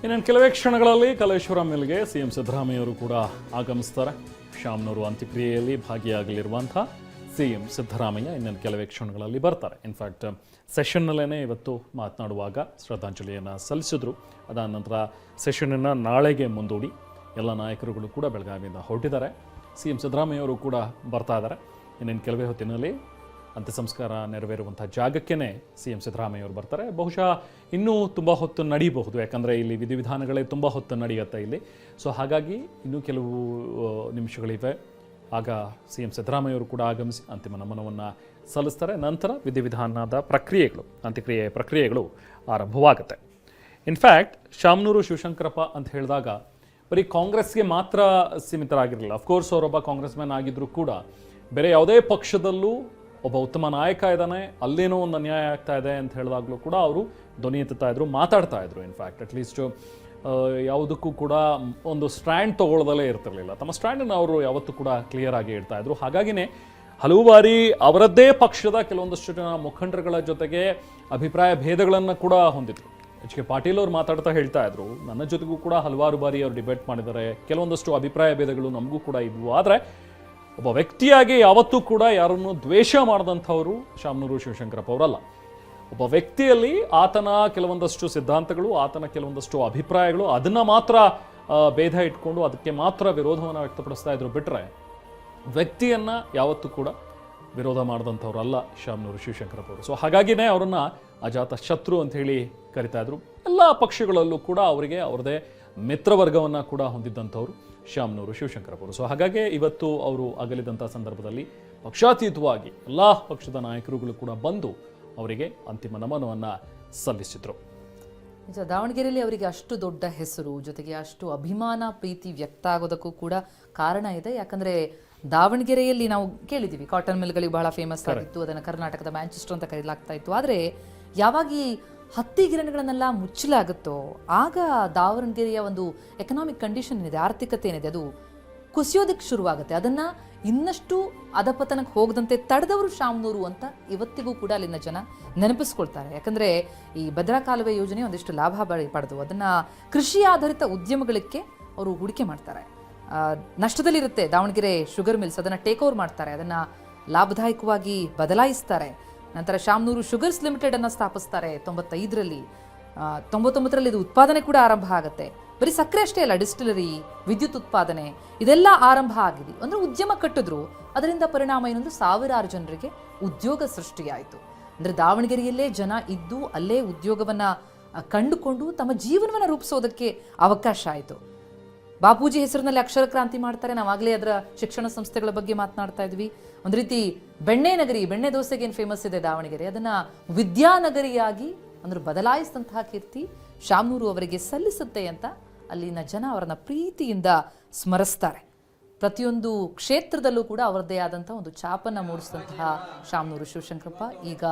ಇನ್ನೇನು ಕೆಲವೇ ಕ್ಷಣಗಳಲ್ಲಿ ಕಲೇಶ್ವರ ಮಿಲ್ಗೆ ಸಿಎಂ ಸಿದ್ದರಾಮಯ್ಯವರು ಕೂಡ ಆಗಮಿಸ್ತಾರೆ. ಶಾಮನೂರು ಅಂತ್ಯಕ್ರಿಯೆಯಲ್ಲಿ ಭಾಗಿಯಾಗಲಿರುವಂಥ ಸಿಎಂ ಸಿದ್ದರಾಮಯ್ಯ ಇನ್ನೇನು ಕೆಲವೇ ಕ್ಷಣಗಳಲ್ಲಿ ಬರ್ತಾರೆ. ಇನ್ಫ್ಯಾಕ್ಟ್ ಸೆಷನ್ನಲ್ಲೇ ಇವತ್ತು ಮಾತನಾಡುವಾಗ ಶ್ರದ್ಧಾಂಜಲಿಯನ್ನು ಸಲ್ಲಿಸಿದ್ರು. ಅದಾದ ನಂತರ ಸೆಷನನ್ನು ನಾಳೆಗೆ ಮುಂದೂಡಿ ಎಲ್ಲ ನಾಯಕರುಗಳು ಕೂಡ ಬೆಳಗಾವಿಯಿಂದ ಹೊರಟಿದ್ದಾರೆ. ಸಿಎಂ ಸಿದ್ದರಾಮಯ್ಯವರು ಕೂಡ ಬರ್ತಾ ಇದ್ದಾರೆ. ಇನ್ನೇನು ಕೆಲವೇ ಹೊತ್ತಿನಲ್ಲಿ ಅಂತ್ಯ ಸಂಸ್ಕಾರ ನೆರವೇರುವಂಥ ಜಾಗಕ್ಕೇ ಸಿಎಂ ಸಿದ್ದರಾಮಯ್ಯವರು ಬರ್ತಾರೆ. ಬಹುಶಃ ಇನ್ನೂ ತುಂಬ ಹೊತ್ತು ನಡೀಬಹುದು, ಯಾಕಂದರೆ ಇಲ್ಲಿ ವಿಧಿವಿಧಾನಗಳೇ ತುಂಬ ಹೊತ್ತು ನಡೆಯುತ್ತೆ ಇಲ್ಲಿ. ಸೊ ಹಾಗಾಗಿ ಇನ್ನೂ ಕೆಲವು ನಿಮಿಷಗಳಿವೆ. ಆಗ ಸಿಎಂ ಸಿದ್ದರಾಮಯ್ಯವರು ಕೂಡ ಆಗಮಿಸಿ ಅಂತಿಮ ನಮನವನ್ನು ಸಲ್ಲಿಸ್ತಾರೆ. ನಂತರ ವಿಧಿವಿಧಾನದ ಪ್ರಕ್ರಿಯೆಗಳು, ಅಂತ್ಯಕ್ರಿಯೆಯ ಪ್ರಕ್ರಿಯೆಗಳು ಆರಂಭವಾಗುತ್ತೆ. ಇನ್ಫ್ಯಾಕ್ಟ್ ಶಾಮನೂರು ಶಿವಶಂಕರಪ್ಪ ಅಂತ ಹೇಳಿದಾಗ ಬರೀ ಕಾಂಗ್ರೆಸ್ಗೆ ಮಾತ್ರ ಸೀಮಿತರಾಗಿರಲಿಲ್ಲ. ಅಫ್ಕೋರ್ಸ್ ಅವರೊಬ್ಬ ಕಾಂಗ್ರೆಸ್ ಮ್ಯಾನ್ ಆಗಿದ್ದರೂ ಕೂಡ ಬೇರೆ ಯಾವುದೇ ಪಕ್ಷದಲ್ಲೂ ಒಬ್ಬ ಉತ್ತಮ ನಾಯಕ ಇದ್ದಾನೆ, ಅಲ್ಲೇನೋ ಒಂದು ಅನ್ಯಾಯ ಆಗ್ತಾ ಇದೆ ಅಂತ ಹೇಳಿದಾಗಲೂ ಕೂಡ ಅವರು ಧ್ವನಿ ಎತ್ತುತ್ತಾ ಇದ್ರು, ಮಾತಾಡ್ತಾ ಇದ್ರು. ಇನ್ಫ್ಯಾಕ್ಟ್ ಅಟ್ಲೀಸ್ಟ್ ಯಾವುದಕ್ಕೂ ಕೂಡ ಒಂದು ಸ್ಟ್ಯಾಂಡ್ ತೊಗೊಳ್ದಲೇ ಇರ್ತಿರಲಿಲ್ಲ. ತಮ್ಮ ಸ್ಟ್ಯಾಂಡನ್ನು ಅವರು ಯಾವತ್ತೂ ಕೂಡ ಕ್ಲಿಯರ್ ಆಗಿ ಇಡ್ತಾ ಇದ್ರು. ಹಾಗಾಗಿನೇ ಹಲವು ಬಾರಿ ಅವರದ್ದೇ ಪಕ್ಷದ ಕೆಲವೊಂದಷ್ಟು ಜನ ಮುಖಂಡರುಗಳ ಜೊತೆಗೆ ಅಭಿಪ್ರಾಯ ಭೇದಗಳನ್ನು ಕೂಡ ಹೊಂದಿದ್ರು. ಎಚ್ ಕೆ ಪಾಟೀಲ್ ಅವರು ಮಾತಾಡ್ತಾ ಹೇಳ್ತಾ ಇದ್ರು, ನನ್ನ ಜೊತೆಗೂ ಕೂಡ ಹಲವಾರು ಬಾರಿ ಅವರು ಡಿಬೇಟ್ ಮಾಡಿದ್ದಾರೆ, ಕೆಲವೊಂದಷ್ಟು ಅಭಿಪ್ರಾಯ ಭೇದಗಳು ನಮಗೂ ಕೂಡ ಇದ್ವು. ಆದರೆ ಒಬ್ಬ ವ್ಯಕ್ತಿಯಾಗಿ ಯಾವತ್ತೂ ಕೂಡ ಯಾರನ್ನು ದ್ವೇಷ ಮಾಡಿದಂಥವರು ಶಾಮನೂರು ಶಿವಶಂಕರಪ್ಪ ಅವರಲ್ಲ. ಒಬ್ಬ ವ್ಯಕ್ತಿಯಲ್ಲಿ ಆತನ ಕೆಲವೊಂದಷ್ಟು ಸಿದ್ಧಾಂತಗಳು, ಆತನ ಕೆಲವೊಂದಷ್ಟು ಅಭಿಪ್ರಾಯಗಳು, ಅದನ್ನು ಮಾತ್ರ ಭೇದ ಇಟ್ಕೊಂಡು ಅದಕ್ಕೆ ಮಾತ್ರ ವಿರೋಧವನ್ನು ವ್ಯಕ್ತಪಡಿಸ್ತಾ ಇದ್ರು. ಬಿಟ್ಟರೆ ವ್ಯಕ್ತಿಯನ್ನು ಯಾವತ್ತೂ ಕೂಡ ವಿರೋಧ ಮಾಡಿದಂಥವ್ರಲ್ಲ ಶಾಮನೂರು ಶಿವಶಂಕರಪ್ಪ ಅವರು. ಸೊ ಹಾಗಾಗಿನೇ ಅವರನ್ನು ಅಜಾತ ಶತ್ರು ಅಂತ ಹೇಳಿ ಕರಿತಾ ಇದ್ರು. ಎಲ್ಲ ಪಕ್ಷಗಳಲ್ಲೂ ಕೂಡ ಅವರಿಗೆ ಅವರದೇ ಮಿತ್ರವರ್ಗವನ್ನು ಕೂಡ ಹೊಂದಿದ್ದಂಥವ್ರು ಶಾಮನೂರು ಶಿವಶಂಕರಪ್ಪ ಅವರು. ಸೊ ಹಾಗಾಗಿ ಇವತ್ತು ಅವರು ಅಗಲಿದಂಥ ಸಂದರ್ಭದಲ್ಲಿ ಪಕ್ಷಾತೀತವಾಗಿ ಎಲ್ಲ ಪಕ್ಷದ ನಾಯಕರುಗಳು ಕೂಡ ಬಂದು ಅವರಿಗೆ ಅಂತಿಮ ನಮನವನ್ನು ಸಲ್ಲಿಸಿದರು. ನಿಜ, ದಾವಣಗೆರೆಯಲ್ಲಿ ಅವರಿಗೆ ಅಷ್ಟು ದೊಡ್ಡ ಹೆಸರು, ಜೊತೆಗೆ ಅಷ್ಟು ಅಭಿಮಾನ ಪ್ರೀತಿ ವ್ಯಕ್ತ ಆಗೋದಕ್ಕೂ ಕೂಡ ಕಾರಣ ಇದೆ. ಯಾಕಂದರೆ ದಾವಣಗೆರೆಯಲ್ಲಿ ನಾವು ಕೇಳಿದ್ದೀವಿ, ಕಾಟನ್ ಮಿಲ್ಗಳಿಗೆ ಬಹಳ ಫೇಮಸ್ ಆಗಿತ್ತು, ಅದನ್ನು ಕರ್ನಾಟಕದ ಮ್ಯಾಂಚೆಸ್ಟರ್ ಅಂತ ಕರೀಲಾಗ್ತಾ ಇತ್ತು. ಆದರೆ ಯಾವಾಗ ಈ ಹತ್ತಿ ಗಿರಣಿಗಳನ್ನೆಲ್ಲ ಮುಚ್ಚಲಾಗುತ್ತೋ ಆಗ ದಾವಣಗೆರೆಯ ಒಂದು ಎಕನಾಮಿಕ್ ಕಂಡೀಷನ್ ಏನಿದೆ, ಆರ್ಥಿಕತೆ ಏನಿದೆ, ಅದು ಕುಸಿಯೋದಕ್ಕೆ ಶುರುವಾಗುತ್ತೆ. ಅದನ್ನು ಇನ್ನಷ್ಟು ಅಧಪತನಕ್ಕೆ ಹೋಗದಂತೆ ತಡೆದವರು ಶಾಮನೂರು ಅಂತ ಇವತ್ತಿಗೂ ಕೂಡ ಅಲ್ಲಿನ ಜನ ನೆನಪಿಸ್ಕೊಳ್ತಾರೆ. ಯಾಕಂದರೆ ಈ ಭದ್ರಾ ಕಾಲುವೆ ಯೋಜನೆ ಒಂದಿಷ್ಟು ಲಾಭ ಪಡೆದು ಅದನ್ನು ಕೃಷಿ ಆಧಾರಿತ ಉದ್ಯಮಗಳಿಗೆ ಅವರು ಹೂಡಿಕೆ ಮಾಡ್ತಾರೆ. ನಷ್ಟದಲ್ಲಿರುತ್ತೆ ದಾವಣಗೆರೆ ಶುಗರ್ ಮಿಲ್ಸ್, ಅದನ್ನು ಟೇಕ್ ಓವರ್ ಮಾಡ್ತಾರೆ, ಅದನ್ನು ಲಾಭದಾಯಕವಾಗಿ ಬದಲಾಯಿಸ್ತಾರೆ. ನಂತರ ಶಾಮನೂರು ಶುಗರ್ಸ್ ಲಿಮಿಟೆಡ್ ಅನ್ನು ಸ್ಥಾಪಿಸ್ತಾರೆ 95ರಲ್ಲಿ. 99ರಲ್ಲಿ ಇದು ಉತ್ಪಾದನೆ ಕೂಡ ಆರಂಭ ಆಗುತ್ತೆ. ಬರೀ ಸಕ್ಕರೆ ಅಷ್ಟೇ ಅಲ್ಲ, ಡಿಸ್ಟಿಲರಿ, ವಿದ್ಯುತ್ ಉತ್ಪಾದನೆ ಇದೆಲ್ಲ ಆರಂಭ ಆಗಿದೆ. ಅಂದರೆ ಉದ್ಯಮ ಕಟ್ಟಿದ್ರು, ಅದರಿಂದ ಪರಿಣಾಮ ಇನ್ನೊಂದು ಸಾವಿರಾರು ಜನರಿಗೆ ಉದ್ಯೋಗ ಸೃಷ್ಟಿಯಾಯಿತು. ಅಂದರೆ ದಾವಣಗೆರೆಯಲ್ಲೇ ಜನ ಇದ್ದು ಅಲ್ಲೇ ಉದ್ಯೋಗವನ್ನು ಕಂಡುಕೊಂಡು ತಮ್ಮ ಜೀವನವನ್ನು ರೂಪಿಸೋದಕ್ಕೆ ಅವಕಾಶ ಆಯಿತು. ಬಾಪೂಜಿ ಹೆಸರಿನಲ್ಲಿ ಅಕ್ಷರ ಕ್ರಾಂತಿ ಮಾಡ್ತಾರೆ. ನಾವಾಗಲೇ ಅದರ ಶಿಕ್ಷಣ ಸಂಸ್ಥೆಗಳ ಬಗ್ಗೆ ಮಾತನಾಡ್ತಾ ಇದ್ವಿ. ಒಂದು ರೀತಿ ಬೆಣ್ಣೆ ನಗರಿ, ಬೆಣ್ಣೆ ದೋಸೆಗೆ ಏನು ಫೇಮಸ್ ಇದೆ ದಾವಣಗೆರೆ, ಅದನ್ನು ವಿದ್ಯಾನಗರಿಯಾಗಿ ಅಂದ್ರೆ ಬದಲಾಯಿಸಿದಂತಹ ಕೀರ್ತಿ ಶಾಮನೂರು ಅವರಿಗೆ ಸಲ್ಲಿಸುತ್ತೆ ಅಂತ ಅಲ್ಲಿನ ಜನ ಅವರನ್ನ ಪ್ರೀತಿಯಿಂದ ಸ್ಮರಿಸ್ತಾರೆ. ಪ್ರತಿಯೊಂದು ಕ್ಷೇತ್ರದಲ್ಲೂ ಕೂಡ ಅವರದ್ದೇ ಆದಂತಹ ಒಂದು ಛಾಪನ್ನು ಮೂಡಿಸಿದಂತಹ ಶಾಮನೂರು ಶಿವಶಂಕರಪ್ಪ ಈಗ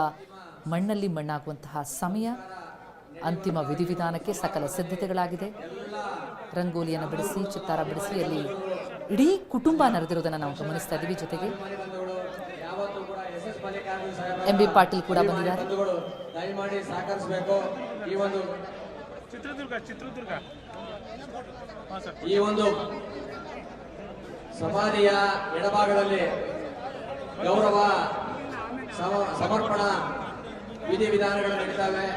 ಮಣ್ಣಲ್ಲಿ ಮಣ್ಣಾಗುವಂತಹ ಸಮಯ. ಅಂತಿಮ ವಿಧಿವಿಧಾನಕ್ಕೆ ಸಕಲ ಸಿದ್ಧತೆಗಳಾಗಿದೆ. ರಂಗೋಲಿಯನ್ನು ಬಿಡಿಸಿ, ಚಿತ್ತಾರ ಬಿಡಿಸಿ ಅಲ್ಲಿ ಇಡೀ ಕುಟುಂಬ ನೆರೆದಿರೋದನ್ನು ನಾವು ಗಮನಿಸ್ತಾ ಇದ್ದೀವಿ. ಜೊತೆಗೆ ಎಂ ಬಿ ಪಾಟೀಲ್ ಕೂಡ ಬಂದಿದ್ದಾರೆ. ಈ ಒಂದು ಸಮಾಧಿಯ ಎಡಭಾಗದಲ್ಲಿ ಗೌರವ ಸಮರ್ಪಣಾ ವಿಧಿವಿಧಾನಗಳು ನಡೀತವೆ.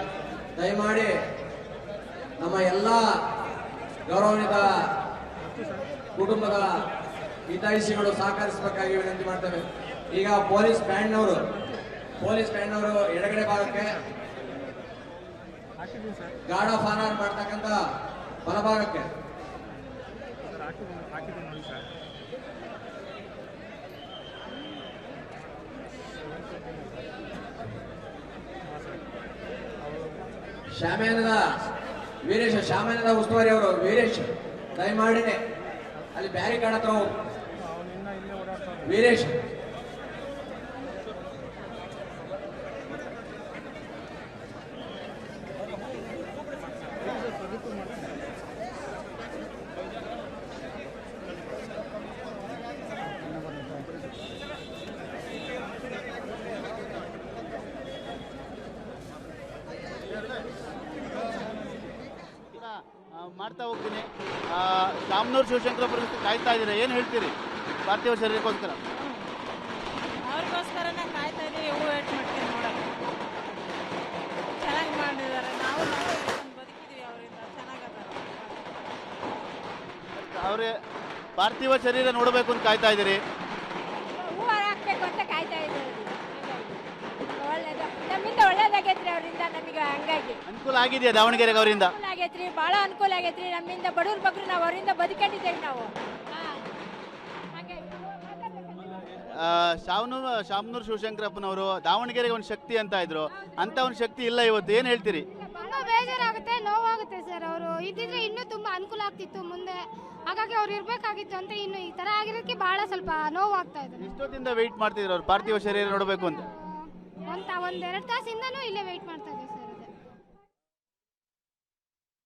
ದಯಮಾಡಿ ನಮ್ಮ ಎಲ್ಲ ಗೌರವಾನ್ವಿತ ಕುಟುಂಬದ ಹಿತೈಷಿಗಳು ಸಹಕರಿಸಬೇಕಾಗಿ ವಿನಂತಿ ಮಾಡ್ತೇವೆ. ಈಗ ಪೊಲೀಸ್ ಬ್ಯಾಂಡ್ನವರು ಎಡಗಡೆ ಭಾಗಕ್ಕೆ, ಗಾರ್ಡ್ ಆಫ್ ಆನರ್ ಮಾಡ್ತಕ್ಕಂಥ ಬಲಭಾಗಕ್ಕೆ, ಶಾಮ್ಯಾನದ ಉಸ್ತುವಾರಿ ಅವರು ವೀರೇಶ್, ದಯಮಾಡಿ ಅಲ್ಲಿ ಬ್ಯಾರಿಕಾಡ್ ಹತ್ರ ವೀರೇಶ್. ಮಾಡ್ತಾ ಹೋಗ್ತೀನಿ. ಶಾಮನೂರು ಶಿವಶಂಕರಪ್ಪರ ಕಾಯ್ತಾ ಇದ್ದೀರಾ, ಏನು ಹೇಳ್ತೀರಿ ಪಾರ್ಥಿವ ಶರೀರಕ್ಕೋಸ್ಕರ? ಅವ್ರಿಗೋಸ್ಕರನೇ ಕಾಯ್ತಾ ಇದ್ದೀವಿ, ಹೂ ವೇಟ್ ಮಾಡ್ತೀವಿ ನೋಡೋಕೆ. ಚೆನ್ನಾಗಿ ಮಾಡಿದ್ದಾರೆ, ನಾವು ಬದುಕಿದ್ದೀವಿ ಅವರಿಂದ, ಚೆನ್ನಾಗದಾರ. ಅವ್ರೆ ಪಾರ್ಥಿವ ಶರೀರ ನೋಡಬೇಕು ಅಂತ ಕಾಯ್ತಾ ಇದ್ದೀರಿ? ಹೂ ಹಾಕ್ಬೇಕು ಅಂತ ಕಾಯ್ತಾ ಇದ್ದೀವಿ. ಒಳ್ಳೇದು, ನಮ್ಮಿಂದ ಒಳ್ಳೇದಾಗೈತ್ರಿ ಅವರಿಂದ, ನಮಗೆ ಹಂಗಾಗಿ ಅನುಕೂಲ ಆಗಿದೆಯಾ ದಾವಣಗೆರೆಗೆ ಅವರಿಂದ? ಅನುಕೂಲ ಆಗೈತ್ರಿ, ಭಾಳ ಅನುಕೂಲ ಆಗೈತ್ರಿ. ನಮ್ಮಿಂದ ಬಡವ್ರ ಬಗ್ರು ನಾವು ಅವರಿಂದ ಬದುಕೊಂಡಿದ್ದೇವೆ ನಾವು. ಶಾಮನೂರು ಶಿವಶಂಕರಪ್ಪನವರು ದಾವಣಗೆರೆಗೆ ಒಂದು ಶಕ್ತಿ ಅಂತ ಇದ್ರು, ಅಂತ ಒಂದು ಶಕ್ತಿ ಇಲ್ಲ ಇವತ್ತು, ಏನು ಹೇಳ್ತೀರಿ? ತುಂಬಾ ಬೇಜಾರಾಗುತ್ತೆ, ನೋವಾಗುತ್ತೆ ಸರ್. ಅವರು ಇದ್ದಿದ್ರೆ ಇನ್ನೂ ತುಂಬಾ ಅನುಕೂಲ ಆಗ್ತಿತ್ತು ಮುಂದೆ, ಹಾಗಾಗಿ ಅವ್ರು ಇರ್ಬೇಕಾಗಿತ್ತು ಅಂತ. ಇನ್ನು ಈ ತರ ಆಗಿರೋದಕ್ಕೆ ಬಹಳ ಸ್ವಲ್ಪ ನೋವಾಗ್ತಾ ಇದೆ. ಎಷ್ಟೊತ್ತಿಂದ ವೆಯ್ಟ್ ಮಾಡ್ತಿದ್ರು ಅವ್ರು ಪಾರ್ಥಿವ ಶರೀರ ನೋಡಬೇಕು ಅಂತ? ಒಂದೆರಡು ತಾಸಿಂದನೂ ಇಲ್ಲೇ ವೆಯ್ಟ್ ಮಾಡ್ತಾ ಇದ್ದಾರೆ.